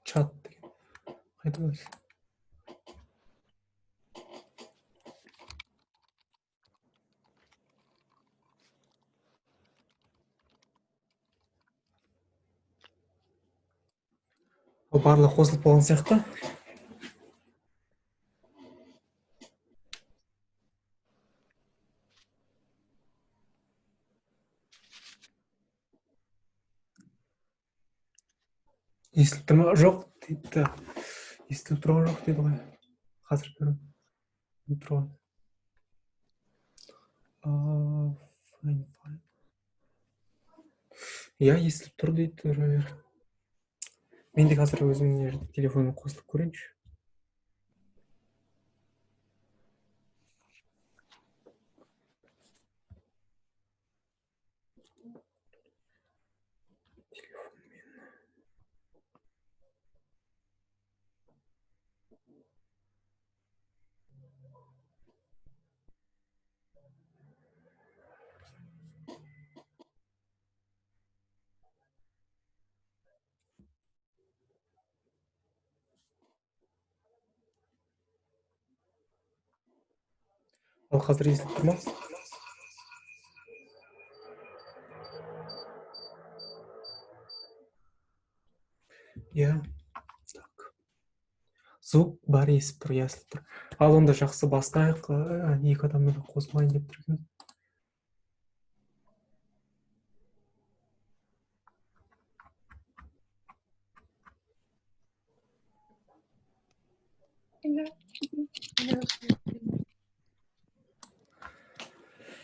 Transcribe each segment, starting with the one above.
Чат деген. Қайда өзі? Барлығы қосылып болған сияқты. Естіліп тұр ма? Жоқ дейді. Естіліп тұрған жоқ деді ғой. Қазір көрем. Тұрған. Иә, естіліп тұр дейді. Мен де қазір өзімнің телефоным қосылып көрейінші. Ал қазір естіліп тұр ма? Иә. Так. Звук бар, естіп тұр, естіліп тұр. Ал онда жақсы бастайық. Екі адаммен қосылайын деп тұр екен.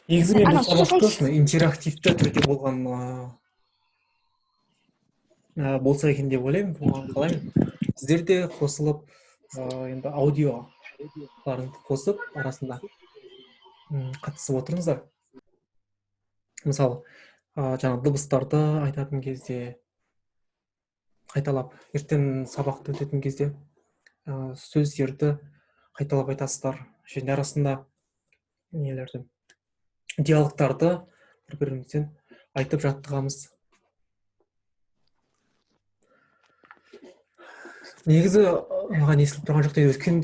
Негізі мен бұл сабақты интерактивті түрде болған болса екен деп ойлаймын. Бұған қалаймын. Сіздер де қосылып, енді аудиоларыңды қосып, арасында қатысып отырыңыздар. Мысалы, жаңа дыбыстарды айтатын кезде, қайталап, ертең сабақты өтетін кезде сөздерді қайталап айтасыздар. Және арасында нелерді, диалогтарды бір-бірімізден айтып жаттығамыз. Негізі маған естіліп тұрған жоқ дейді. Өткен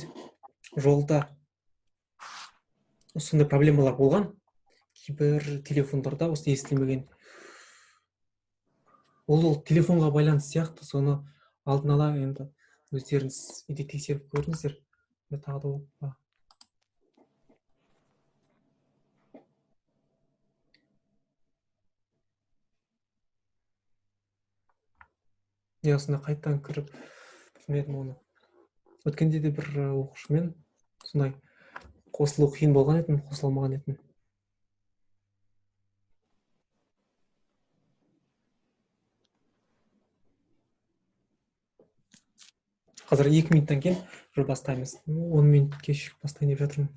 жолда сондай проблемалар болған. Кейбір телефондарда осы естілмеген. Ол телефонға байланысты сияқты, соны алдын ала енді өздеріңіз тексеріп көріңіздер. Тағы да ба. Осында қайттан кіріп білмедім оны. Өткенде де бір оқушымен сондай қосылу қиын болған еді, қосыла алмаған еді. Қазір 2 минуттан кейін бір бастаймыз. 10 минут кешігіп бастайын деп жатырмын.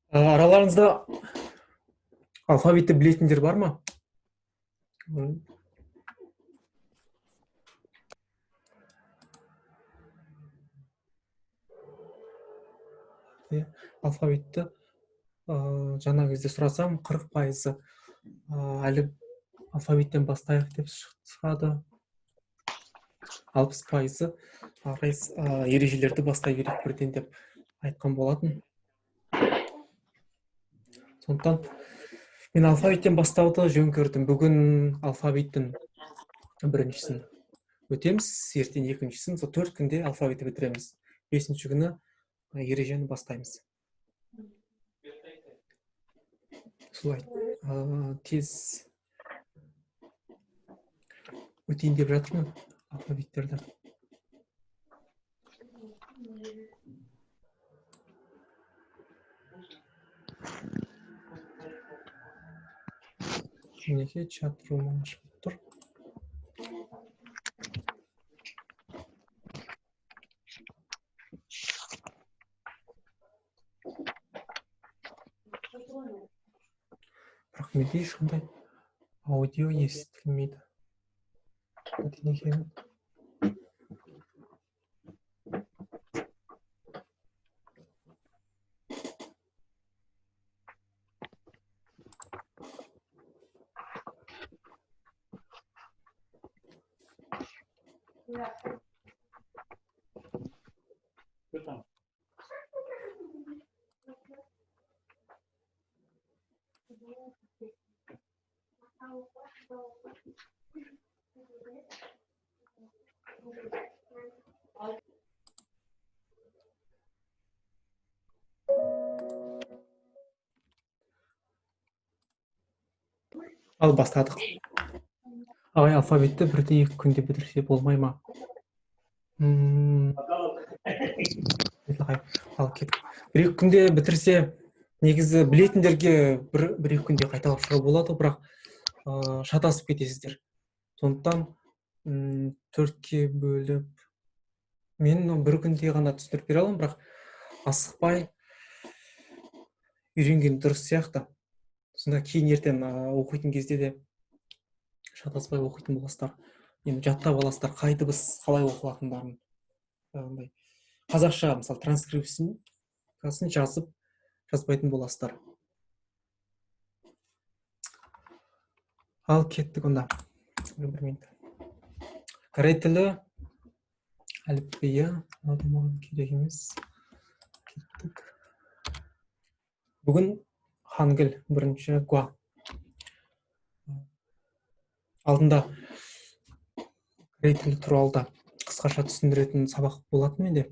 Араларыңызда алфавитті білетіндер бар ма? Алфавитті жаңа кезде сұрасам, 40% әлі алфавиттен бастайық деп сұрады. 60% ережелерді бастай берейік бірден деп айтқан болатын. Сондықтан мен алфавиттен бастауды жөн көрдім. Бүгін алфавиттің біріншісін өтеміз, ертең екіншісін, 4 күнде алфавитті бітіреміз. 5-ші күні ережені бастаймыз. Солай тез өтейін деп жатырмын алфавиттерді. Неге чат румын ашып тұр? Бірақ менде ешқандай аудио естілмейді. Неге? Ал бастадық. Ағай алфавитті бірде 2 күнде бітірсе болмай ма? Ал кеттік. 1-2 күнде бітірсе, негізі білетіндерге 1-2 күнде қайталап шығу болады, бірақ шатасып кетесіздер. Сондықтан 4-ке бөліп, мен 1 күнде ғана түсіндіріп бере аламын, бірақ асықпай үйренген дұрыс сияқты. Сонда кейін ертең оқитын кезде де шатаспай оқитын боласыздар. Енді жаттап аласыздар, қай дыбыс қалай оқылатындарын. Қазақша, мысалы, транскрипциясын жазып, жазбайтын боласыздар. Ал кеттік онда. Корей тілі әліпбиі маған керек емес. Кеттік. Бүгін хангыл, бірінші гуа. Алдында корей тілі туралы да қысқаша түсіндіретін сабақ болатын менде.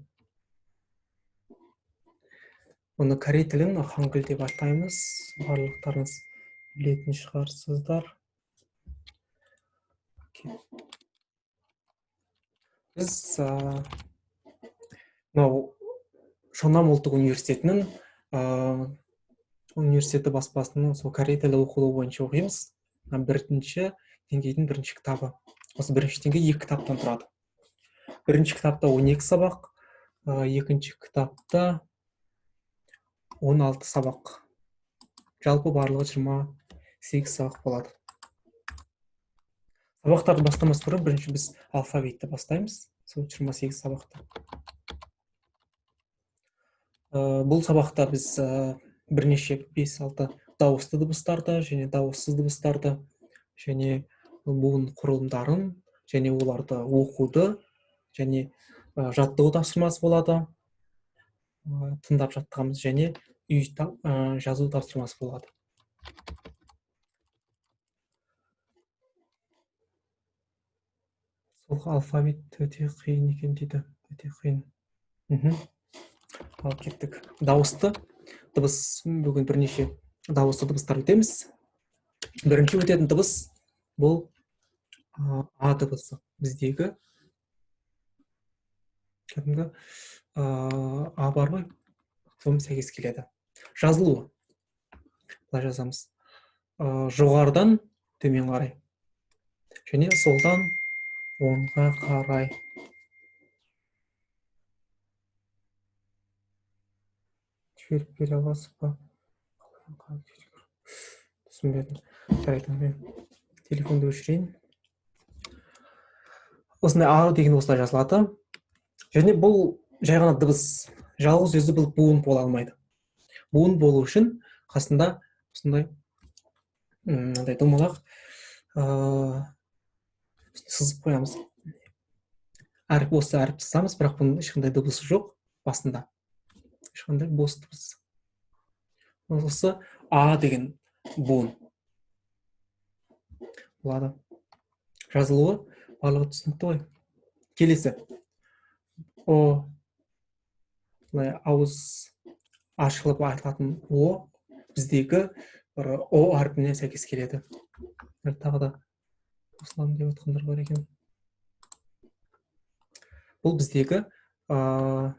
Оны корей тілін хангыл деп атаймыз. Барлықтарыңыз білетін шығарсыздар. Біз Шонам ұлттық университетінің университеті баспасының сол корей тілі оқулығы бойынша оқимыз. Бірінші деңгейдің бірінші кітабы. Осы бірінші деңгей 2 кітаптан тұрады. Бірінші кітапта 12 сабақ, екінші кітапта 16 сабақ. Жалпы барлығы 28 сабақ болады. Сабақтарды бастамас бұрын бірінші біз алфавитті бастаймыз. Сол 28 сабақта. Бұл сабақта біз бірнеше 5-6 дауысты дыбыстарды және дауыссыз дыбыстарды және буын құрылымдарын және оларды оқуды және жаттығу тапсырмасы болады. Тыңдап жаттығымыз және жазу тапсырмасы болады. Сол алфавит өте қиын екен дейді. Өте қиын. Ал кеттік. Дауысты дыбыс, бүгін бірнеше дауысты дыбыстар өтеміз. Бірінші өтетін дыбыс бұл А дыбысы. Біздегі кәдімгі А бар ғой, соны сәйкес келеді. Жазылуы. Былай жазамыз. Жоғарыдан төмен қарай. Және солдан оңға қарай. Жіберіп бере аласыз ба? Түсінбедім. Телефонды өшірейін. Осындай А деген осылай жазылады. Және бұл жай ғана дыбыс. Жалғыз өзі бұл буын бола алмайды. Буын болу үшін қасында осындай домалақ сызып қоямыз. Осы әріп сызамыз, бірақ бұның ешқандай дыбысы жоқ басында. Ешқандай бос дыбыс. Осы А деген буын болады. Жазылуы барлығы түсінікті ғой. Келесі. О. Ауыз ашылып айтылатын О біздегі О әрпіне сәйкес келеді. Тағы да осылам деп отқандар бар екен. Бұл біздегі О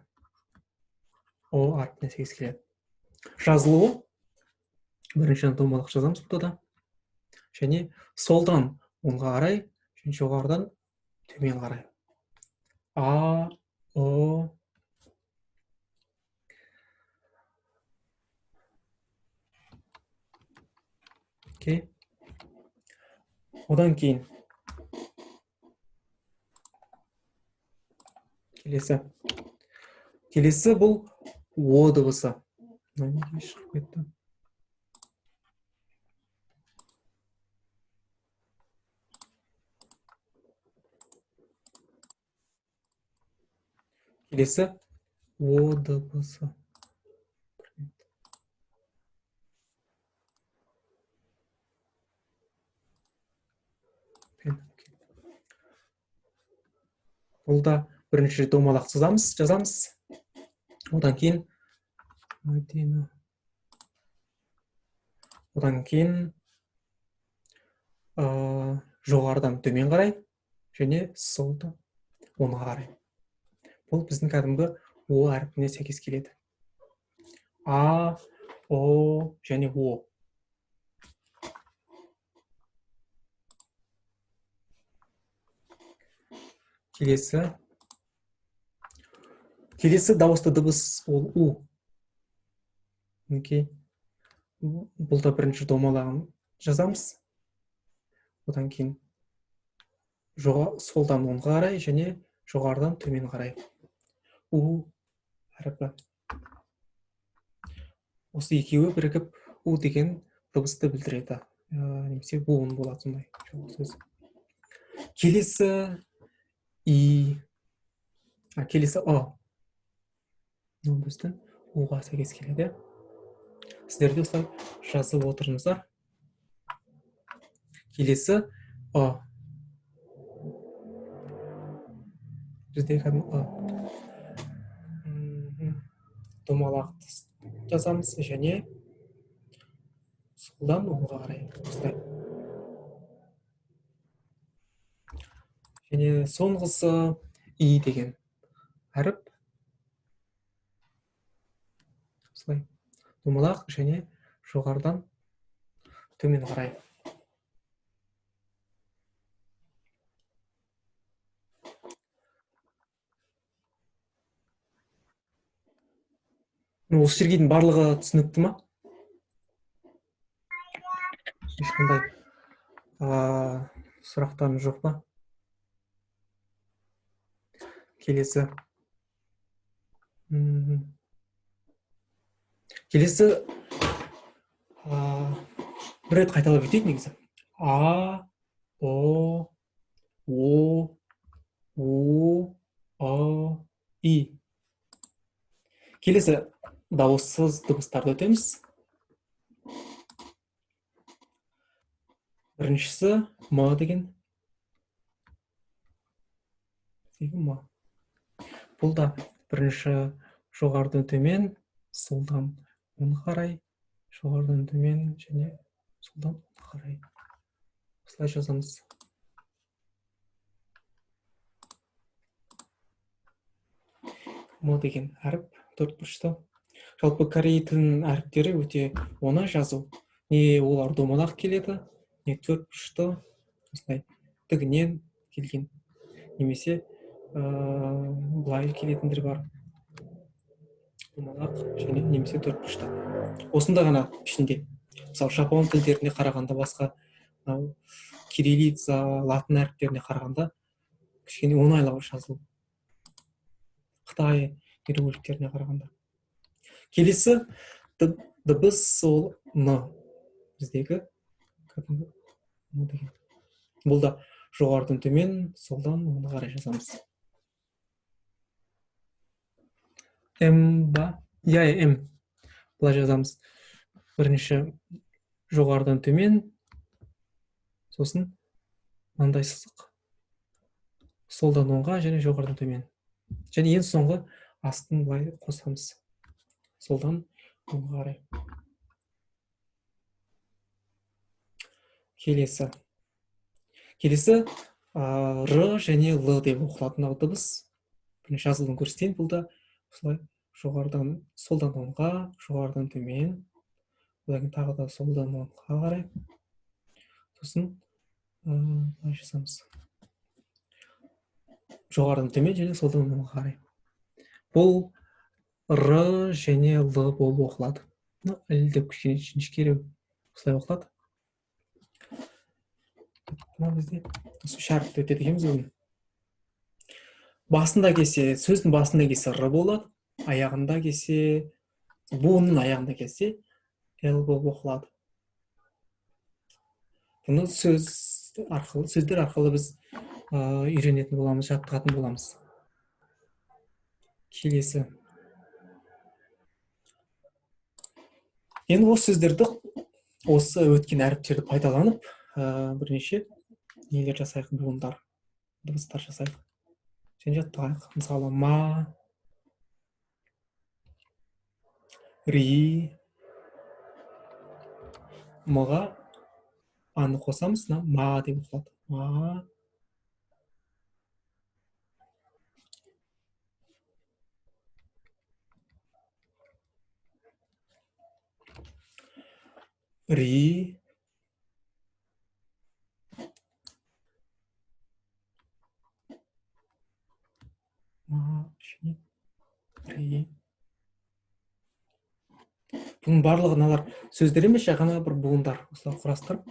әрпіне сәйкес келеді. Жазылуы бірінші домалақ жазамыз бұда. Және солдан оңға қарай, және жоғарыдан төмен қарай. А, О. Окей. Одан кейін келесі бұл О дыбысы. Неге шығып кетті? Келесі о дыбысы. Бұл да бірінші домалақ жазамыз. Одан кейін Мәдина. Одан кейін жоғарыдан төмен қарай және солдан оңға қарай. Бұл біздің кәдімгі о әрпіне сәйкес келеді. А, о және о. Келесі дауысты дыбыс ол у. Мінекей. Бұл да бірінші домалағын жазамыз. Одан кейін солдан оңға қарай және жоғарыдан төмен қарай. У әрпі. Осы екеуі бірігіп у деген дыбысты білдіреді. Немесе буын болады сондай. Келесі и. Келесі о. Бұл біздің уға сәйкес келеді. Сіздерде осылай жазып отырыңыздар. Келесі о. Бізде кәдімгі о. Домалақты жазамыз және солдан оңға қарай. Осылай. Және соңғысы и деген әріп. Осылай. Домалақ және жоғарыдан төмен қарай. Осы жерге барлығы түсінікті ма? Ешқандай сұрақтарыңыз жоқ па? Келесі бір рет қайталап өтейік негізі. А, о, и. Келесі дауыссыз дыбыстарды өтеміз. Біріншісі м деген. Бұл да бірінші жоғарыдан төмен, солдан оңға қарай, жоғарыдан төмен және солдан оңға қарай. Осылай жазамыз. М деген әріп төртбұрышты. Жалпы корей тілінің әріптері өте оңай жазу. Не олар домалақ келеді, не төртбұрышты, осылай тігінен келген. Немесе былай келетіндер бар. Домалақ және немесе төртбұрышты. Осында ғана ішінде. Мысалы, жапон тілдеріне қарағанда басқа, кириллица, латын әріптеріне қарағанда кішкене оңайлау жазылу. Қытай иероглифтеріне қарағанда. Келесі дыбыс ол н. Біздегі н деген. Бұл да жоғарыдан төмен, солдан оңға қарай жазамыз. М ба? М. Бұлай жазамыз. Бірінші жоғарыдан төмен, сосын мынандай сызық. Солдан оңға және жоғарыдан төмен. Және ең соңғы астын былай қосамыз. Солдан оңға қарай. Келесі р және л деп оқылатын дыбыс. Бірінші жазылуын көрсетейін. Бұл да осылай жоғарыдан солдан оңға, жоғарыдан төмен, одан тағы да солдан оңға қарай. Сосын былай жазамыз. Жоғарыдан төмен және солдан оңға қарай. Бұл р және л болып оқылады. Л деп кішкене жіңішкелеу осылай оқылады. Бізде осы шәріпті өтеді екенбіз бүгін. Басында келсе, сөздің басында келсе р болады, аяғында келсе, буынның аяғында келсе л болып оқылады. Бұны сөздер арқылы біз үйренетін боламыз, жаттығатын боламыз. Келесі. Енді осы сөздерді, осы өткен әріптерді пайдаланып, бірнеше нелер жасайық, буындар, дыбыстар жасайық. Және жаттығайық. Мысалы, ма, ри, мыға аны қосамыз, ма деп оқылады. Ма, ри, ма, ри. Бұның барлығы мыналар сөздер емес, жай ғана бір буындар. Осылар құрастырып,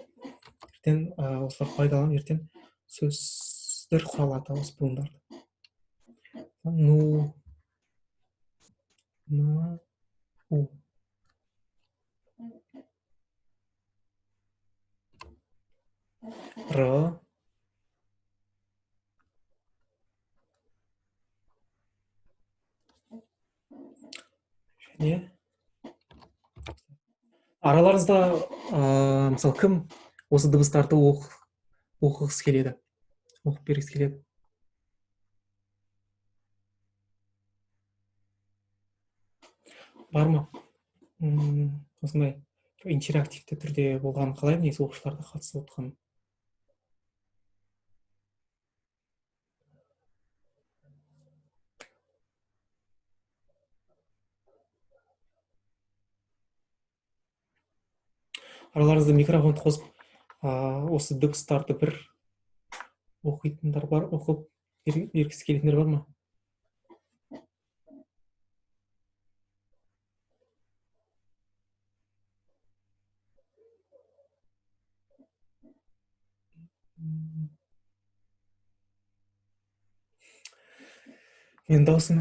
ертең осылар пайдаланып, ертең сөздер құралады осы буындарды. Ну, на, у. Р, және араларыңызда мысалы кім осы дыбыстарды оқығысы келеді, оқып бергісі келеді? Бар ма? Осындай интерактивті түрде болғанын қалаймын, негізі оқушыларда қатысып отқан. Араларыңызда микрофонды қосып, осы дыбыстарды бір оқитындар бар, оқып бергісі келетіндер бар ма? Менің даусым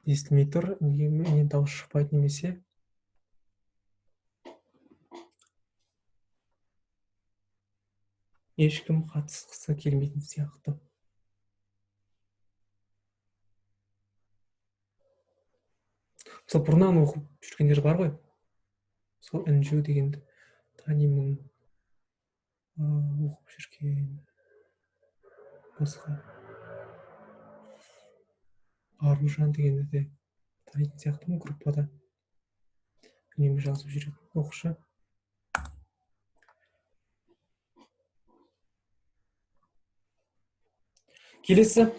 естілмей тұр, менен дауыс шықпайды немесе ешкім қатысқысы келмейтін сияқты. Мысалы, бұрыннан оқып жүргендер бар ғой. Сол інжу дегенді танимын, оқып жүрген. Басқа Аружан дегенді де танитын сияқтымын, группада үнемі жазып жүретін оқушы. Келесі,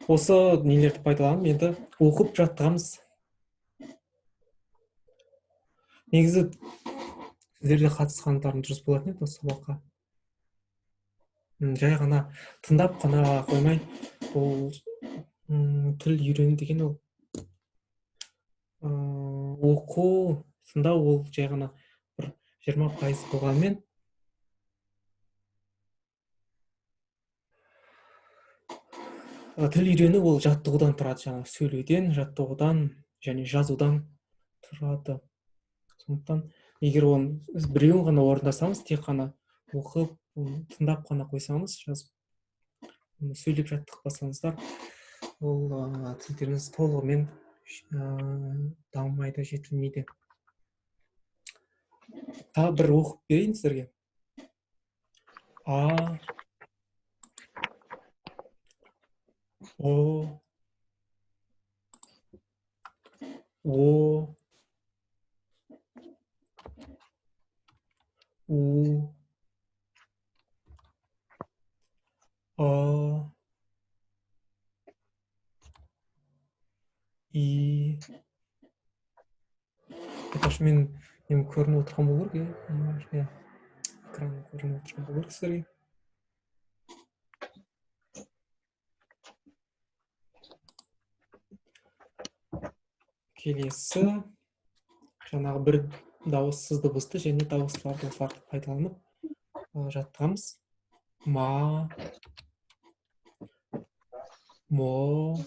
осы нелерді пайдаланып, енді оқып жаттығамыз. Негізі сіздерде қатысқандарың дұрыс болатын еді осы сабаққа. Жай ғана тыңдап қана қоймай, бұл тіл үйрену деген ол оқу, тыңдау ол жай ғана бір 20% болғанымен, тіл үйрену ол жаттығудан тұрады, жаңа сөйлеуден, жаттығудан және жазудан тұрады. Сондықтан, егер оны біреуін ғана орындасаңыз, тек қана оқып, тыңдап қана қойсаңыз, жазып, сөйлеп жаттықпасаңыздар, ол тілдеріңіз толығымен дамымайды, жетілмейді. Тағы бір оқып берейін сіздерге. А, О, О, У, А, И. Айтпақшы, мен көрініп отырған болу керек, экран көрініп отырған болу керек сіздерге. Келесі, жаңағы бір дауыссыз дыбысты және дауыстыларды пайдаланып жаттығамыз. Ма, мо,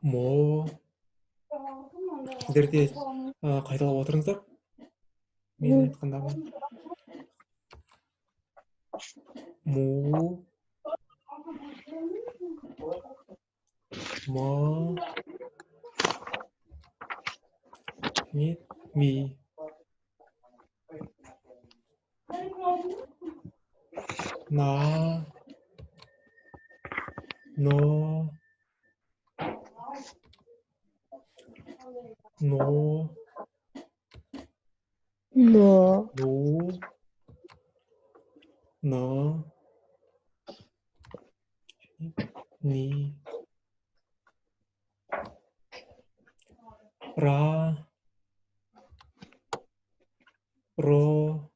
мо. Сіздер де қайталап отырыңыздар. Мен айтқандағым. Му, 뭐, 미, 미, 나, 너, 노, 너, 노, 너, 니, 라, 로,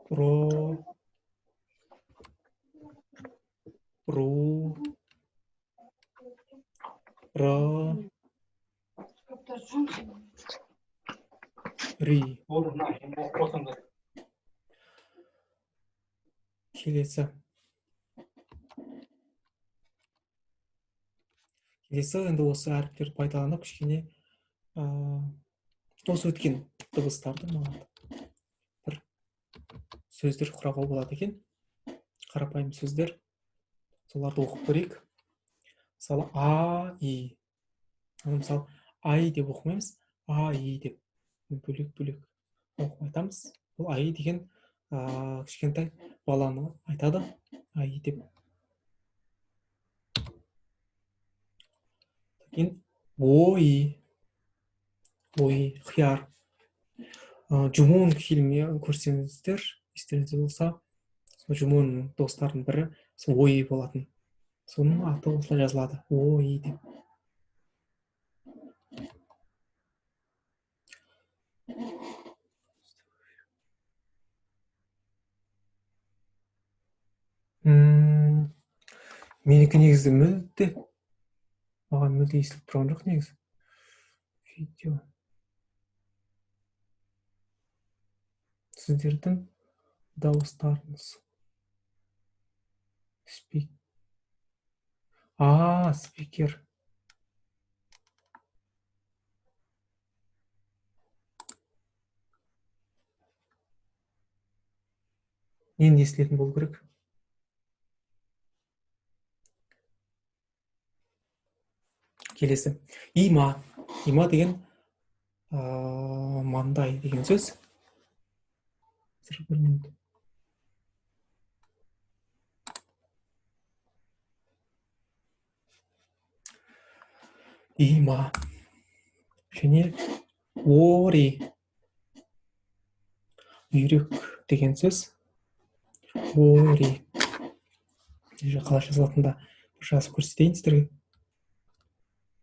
로, 루, 러, 리. келесі. Енді осы әріптерді пайдаланып кішкене осы өткен дыбыстарды бір сөздер құрауға болады екен. Қарапайым сөздер. Соларды оқып көрейік. Мысалы, а, и. Мысалы, ай деп оқымаймыз, а, и деп бөлек-бөлек оқып айтамыз. Бұл ай деген кішкентай баланы айтады, ай деп. Кейін ой, қияр. Жумон фильмі көрсеңіздер, естеріңізде болса, Жумон достардың бірі ой болатын. Соның аты осылай жазылады, ой деп. Менікі негізі маған мүлде естіліп тұрған жоқ негізі. Видео. Сіздердің дауыстарыңыз. Спикер. Енді естілетін болу керек. Келесі. Има. Има деген маңдай деген сөз. Има. Және ори. Үйрек деген сөз. Ори. Қалай жазылатында жазып көрсетейін сіздерге.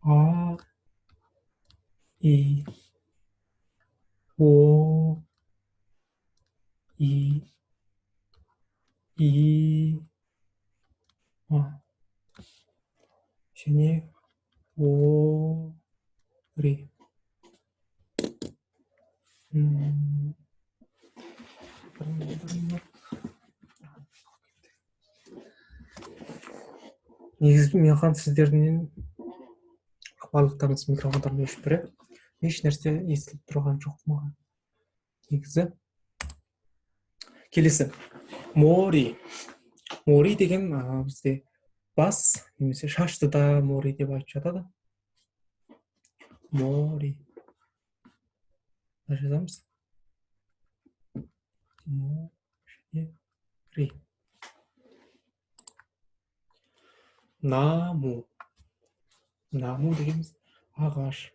А, и, о, и, ма. Және ори. Негізгі маған сіздерден барлықтарыңыз микрофондарын өшіп бере. Еш нәрсе естіліп тұрған жоқ маған. Негізі. Келесі. Мори. Мори деген бізде бас, немесе шашты да мори деп айтып жатады. Мори. Жазамыз. Мори. Наму. Наму дегеніміз ағаш.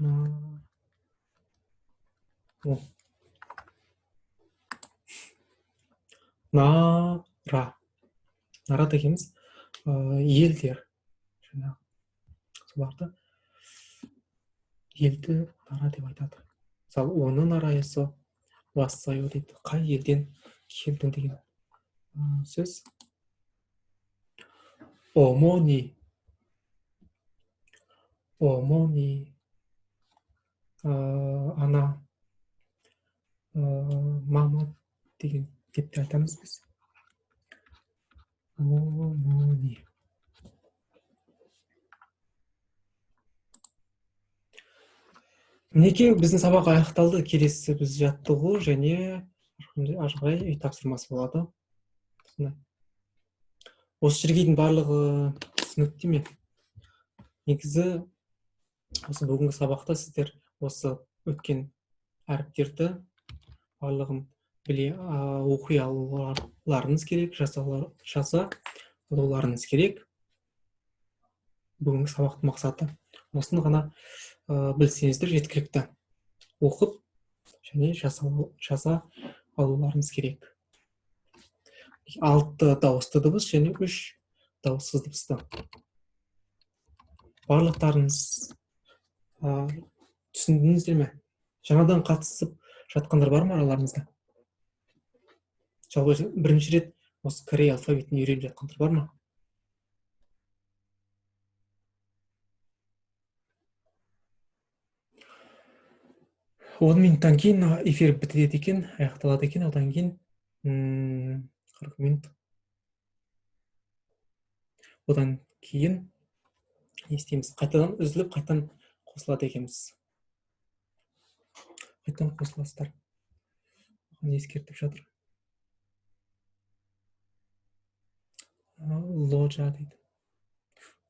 Наму. Нара. Нара дегеніміз елдер. Соларды елді нара деп айтады. Мысалы, оның арайысы вассайо дейді. Қай елден келдің деген сөз. Омони. Омони. Ана. Мама деген деп айтамыз біз. Омони. Мінекей біздің сабақ аяқталды. Келесі біз жаттығу және ары қарай үй тапсырмасы болады. Осы жерге дейін барлығы түсінікті ме? Негізі осы бүгінгі сабақта сіздер осы өткен әріптерді барлығын оқи алуларыңыз керек, жаза алуларыңыз керек. Бүгінгі сабақтың мақсаты осыны ғана білсеңіздер жеткілікті. Оқып және жаза алуларыңыз керек. 6 дауысты дыбыс және 3 дауыссыз дыбысты. Барлықтарыңыз түсіндіңіздер ме? Жаңадан қатысып жатқандар бар ма араларыңызда? Жалпы бірінші рет осы корей алфавитін үйреніп жатқандар бар ма? Он минуттан кейін эфир бітеді екен, аяқталады екен, одан кейін 40 минут. Одан кейін не істейміз? Қайтадан үзіліп, қайтадан қосылады екенбіз. Қайтадан қосыласыздар. Оны ескертіп жатыр. Ложа дейді.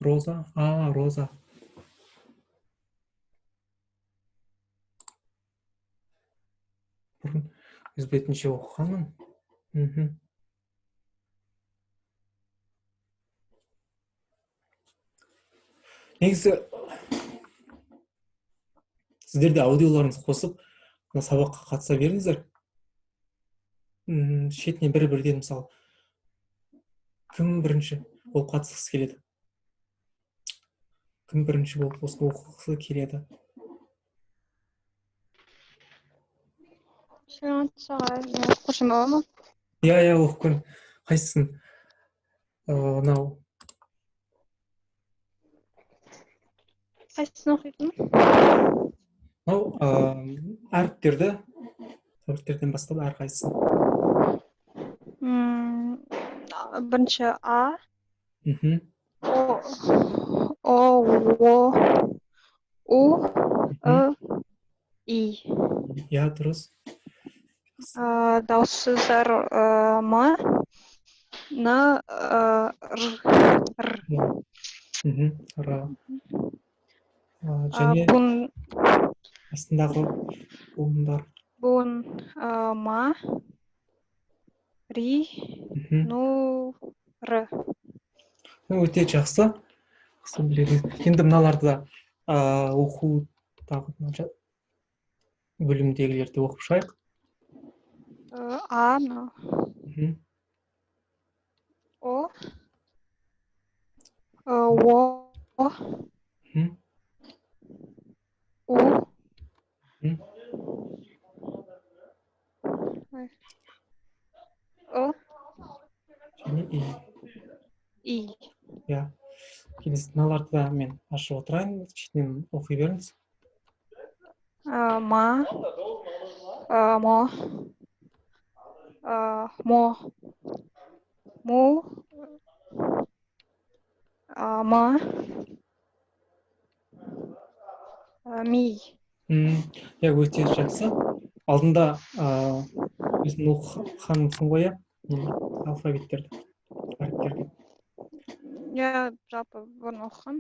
Роза. Роза. Бұрын өз бетінше оқығанмын. Негізі сіздерде аудиоларыңыз қосып, сабаққа қатыса беріңіздер. Шетіне бір-бірден, мысалы, кім бірінші болып қатысқысы келеді? Кім бірінші болып оқығысы келеді? Оқушым бола ма? Иә, оқып көр. Қайсысын? Мынау. Қайсысын оқитын? Мынау әріптерден бастап әрқайсысын. Бірінші А. О, У, И. Иә, дұрыс. Дауыссыздар М, Н, Р. Және Бұн астындағы буындар. Бұн М, Ри, Ну, Р. Өте жақсы. Енді мыналарды да оқудағы бөлімдегілерді оқып шығайық. А, О, У, және И. Иә. Келесі мыналарды да мен ашып отырайын, шетінен оқи беріңіз. Ма, Мо, Му, Ма, Ми. Иә, өте жақсы. Алдында өзің оқығансың ғой, алфавиттерді, әріптерді. Иә, жалпы бұрын оқыған.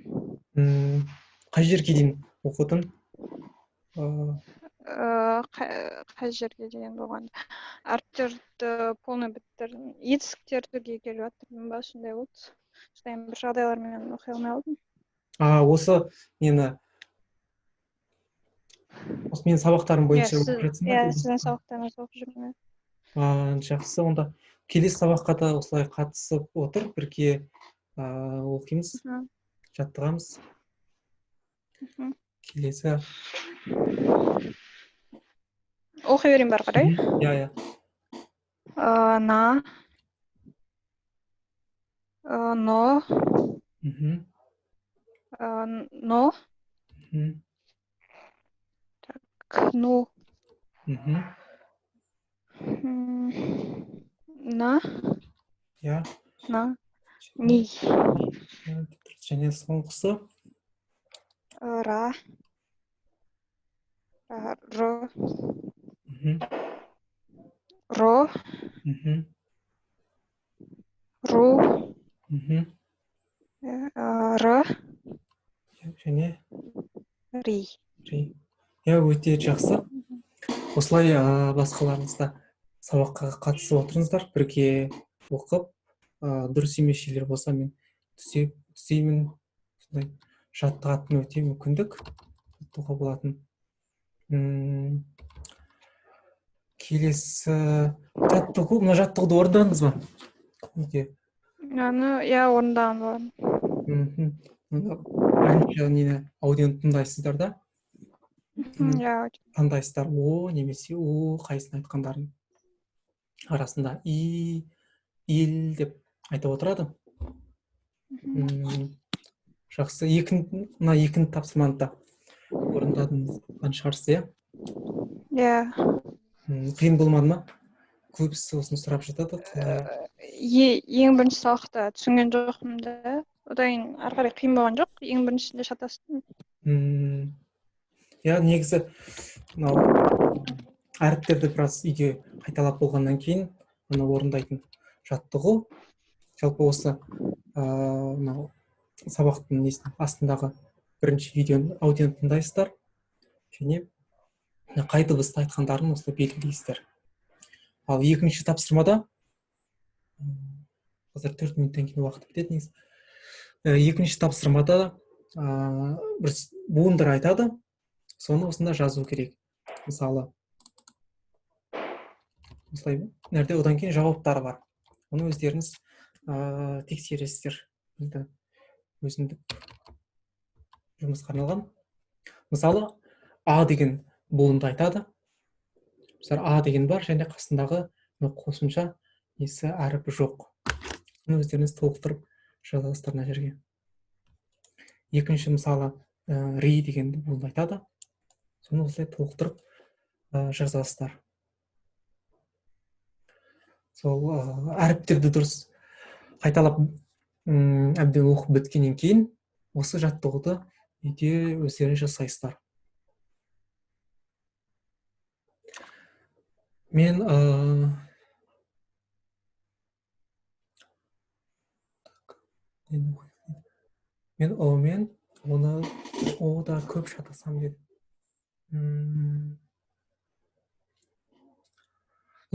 Қай жерге дейін оқыдың? Қай жерге дейін болған? Әріптерді полный бітірдім. Етістіктерге келіп жатырмын ба, сондай болды. Сондай бір жағдайлармен оқи алмай алдым. Осы менің сабақтарым бойынша оқып жатсың ба? Иә, сіздің сабақтарыңызды оқып жүрмін. Жақсы, онда келесі сабаққа да осылай қатысып отыр, бірге оқимыз, жаттығамыз. Келесі. Оқи берейін бері қарай. Иә. На, Но, Но, Ну, На, Иә. На, Ни. Және соңғысы. Ра, Ро, Ро, Ру, Мгм. Р, Және ри. ри. Иә, өте жақсы. Осылай басқаларыңыз да сабаққа қатысып отырыңыздар, бірге оқып, дұрыс емес жерлер болса мен түзеймін, сондай жаттығатын өте мүмкіндік жаттауға болатын. Келесі жаттығу, мына жаттығуды орындадыңыз ба үйде? Иә, орындаған болатын. Бірінші нені аудионы тыңдайсыздар да, Иә, таңдайсыздар о немесе о қайсысын айтқандарын арасында ил деп айтып отырады. Жақсы. Мына екінші тапсырманы да орындадыңыз шығарсыз, иә? иә. Қиын болмады ма? Көбісі осыны сұрап жатады. Ең бірінші сабақта түсінген жоқпын да. Одан кейін ары қарай қиын болған жоқ. Ең біріншісінде шатастым. Иә, негізі мынау әріптерді біраз үйде қайталап болғаннан кейін оны орындайтын жаттығу. Жалпы осы мынау сабақтың астындағы бірінші аудионы тыңдайсыздар және қай дыбысты айтқандарын осылай белгілейсіздер. Ал екінші тапсырмада қазір 4 минуттан кейін уақыт бітеді негізі. Екінші тапсырмада бір буындар айтады, соны осында жазу керек. Мысалы, осылай нәрде одан кейін жауаптары бар. Оны өздеріңіз тексересіздер. Өзіндік жұмысқа арналған. Мысалы, А деген буынды айтады. А деген бар, және қасындағы қосымша несі әріпі жоқ. Оны өздеріңіз толықтырып жазасыздар мына жерге. Екінші мысалы ри деген буынды айтады. Соны осылай толықтырып жазасыздар. Сол әріптерді дұрыс қайталап әбден оқып біткеннен кейін осы жаттығуды үйде өздеріңіз жасайсыздар. Мен мен оны да көп шатасам дедім.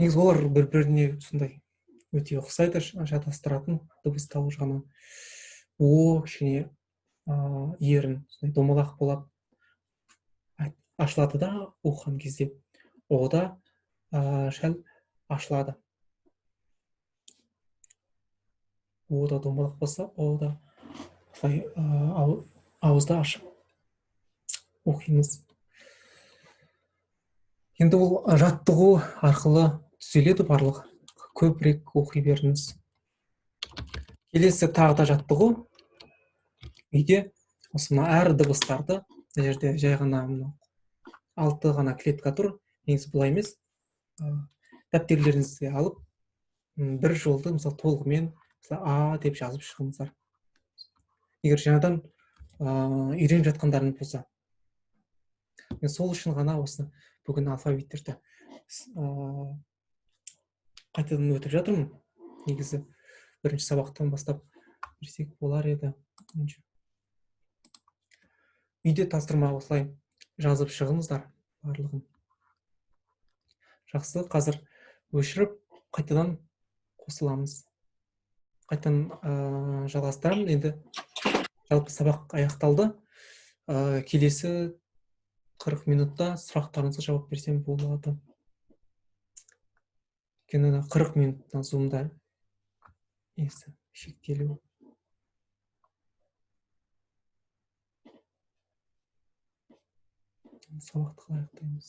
Негізі олар бір-біріне сондай өте ұқсайды, шатастыратын дыбыстау жағынан. О кішкене ерін домалақ болып ашылады да оқыған кезде. О да шәл ашылады. О да домалақ болса, о да ауызды ашып оқимыз. Енді ол жаттығу арқылы түзеледі барлығы. Көбірек оқи беріңіз. Келесі тағы да жаттығу. Үйде осы әр дыбыстарды, мына жерде жай ғана 6 ғана клетка тұр. Негізі бұлай емес. Дәптерлеріңізді алып, бір жолды мысалы толығымен А деп жазып шығыңыздар. Егер жаңадан үйреніп жатқандарыңыз болса. Мен сол үшін ғана осы бүгін алфавиттерді қайтадан өтіп жатырмын. Негізі бірінші сабақтан бастап берсек болар еді. Үйде тапсырма осылай жазып шығыңыздар барлығын. Жақсы, қазір өшіріп қайтадан қосыламыз. Қайтадан жалғастырамын. Енді жалпы сабақ аяқталды. Келесі 40 минутта сұрақтарыңызға жауап берсем болады. Өйткені 40 минуттан зумда шектелу. Сабақты қалай аяқтаймыз?